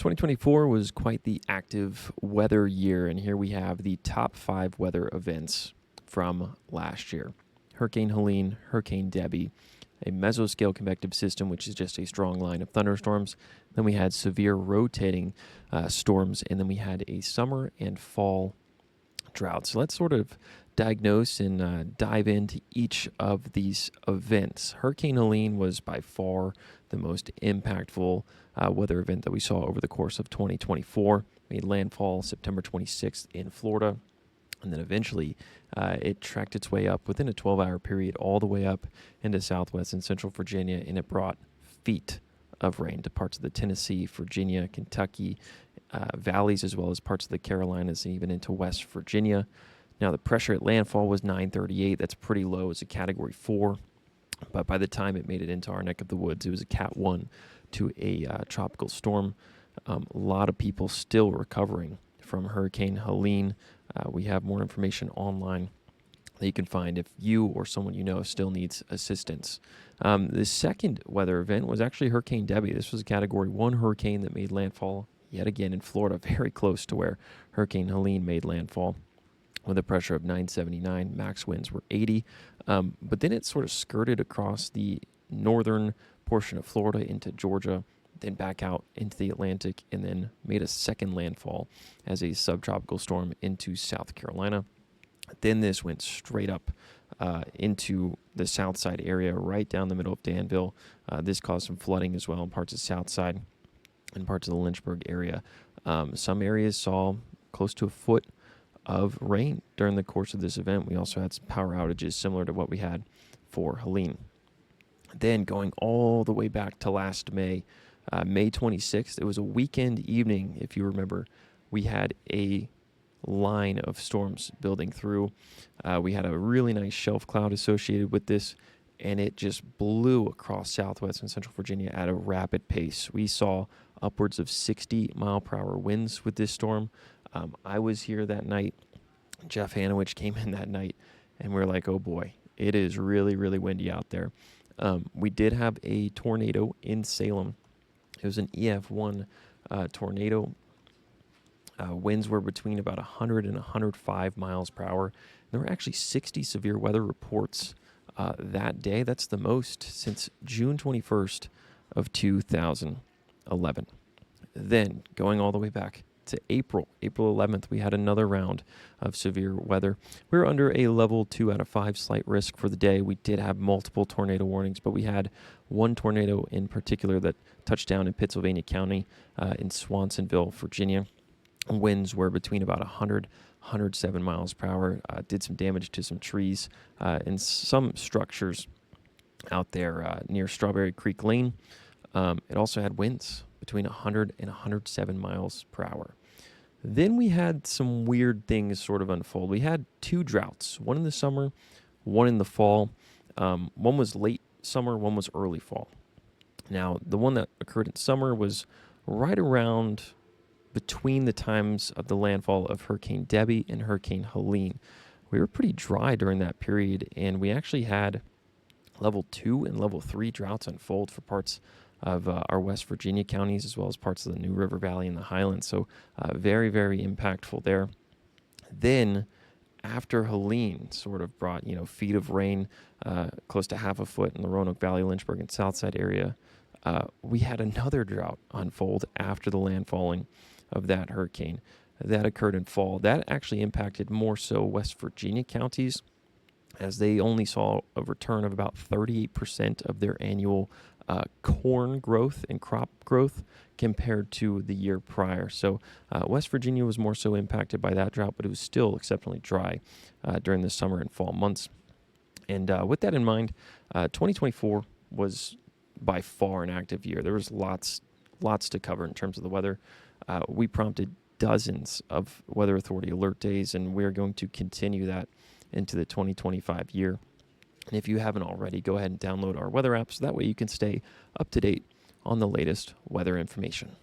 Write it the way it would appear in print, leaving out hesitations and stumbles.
2024 was quite the active weather year, and here we have the top 5 weather events from last year. Hurricane Helene, Hurricane Debbie, a mesoscale convective system, which is just a strong line of thunderstorms. Then we had severe rotating storms, and then we had a summer and fall drought. So let's sort of diagnose and dive into each of these events. Hurricane Helene was by far the most impactful weather event that we saw over the course of 2024. Made landfall September 26th in Florida, and then eventually it tracked its way up within a 12-hour period all the way up into southwest and central Virginia, and it brought feet of rain to parts of the Tennessee, Virginia, Kentucky, valleys, as well as parts of the Carolinas, and even into West Virginia. Now, the pressure at landfall was 938. That's pretty low. It's a Category 4. But by the time it made it into our neck of the woods, it was a Cat 1 to a tropical storm. A lot of people still recovering from Hurricane Helene. We have more information online that you can find if you or someone you know still needs assistance. The second weather event was actually Hurricane Debbie. This was a Category 1 hurricane that made landfall yet again in Florida, very close to where Hurricane Helene made landfall, with a pressure of 979. Max winds were 80. But then it sort of skirted across the northern portion of Florida into Georgia, then back out into the Atlantic, and then made a second landfall as a subtropical storm into South Carolina. Then this went straight up into the south side area, right down the middle of Danville. This caused some flooding as well in parts of south side and parts of the Lynchburg area. Some areas saw close to a foot of rain during the course of this event. We also had some power outages similar to what we had for Helene. Then going all the way back to last May, May 26th, it was a weekend evening, if you remember. We had a line of storms building through. We had a really nice shelf cloud associated with this, and it just blew across southwest and central Virginia at a rapid pace. We saw upwards of 60-mile-per-hour winds with this storm. I was here that night. Jeff Hanowich came in that night, and we were like, oh boy, it is really, really windy out there. We did have a tornado in Salem. It was an EF1 tornado. Winds were between about 100 and 105 miles per hour. There were actually 60 severe weather reports that day. That's the most since June 21st of 2011. Then, going all the way back to April 11th, we had another round of severe weather. We were under a level 2 out of 5 slight risk for the day. We did have multiple tornado warnings, but we had one tornado in particular that touched down in Pittsylvania County in Swansonville, Virginia. Winds were between about 100, 107 miles per hour. Did some damage to some trees and some structures out there near Strawberry Creek Lane. It also had winds between 100 and 107 miles per hour. Then we had some weird things sort of unfold. We had 2 droughts, one in the summer, one in the fall. One was late summer, one was early fall. Now, the one that occurred in summer was right around between the times of the landfall of Hurricane Debbie and Hurricane Helene. We were pretty dry during that period, and we actually had level 2 and level 3 droughts unfold for parts of our West Virginia counties, as well as parts of the New River Valley and the Highlands. So very, very impactful there. Then after Helene sort of brought, feet of rain, close to half a foot in the Roanoke Valley, Lynchburg, and Southside area, we had another drought unfold after the landfalling of that hurricane. That occurred in fall. That actually impacted more so West Virginia counties, as they only saw a return of about 38% of their annual corn growth and crop growth compared to the year prior. So West Virginia was more so impacted by that drought, but it was still exceptionally dry during the summer and fall months. And with that in mind, 2024 was by far an active year. There was lots to cover in terms of the weather. We prompted dozens of Weather Authority alert days, and we're going to continue that into the 2025 year. And if you haven't already, go ahead and download our weather app so that way you can stay up to date on the latest weather information.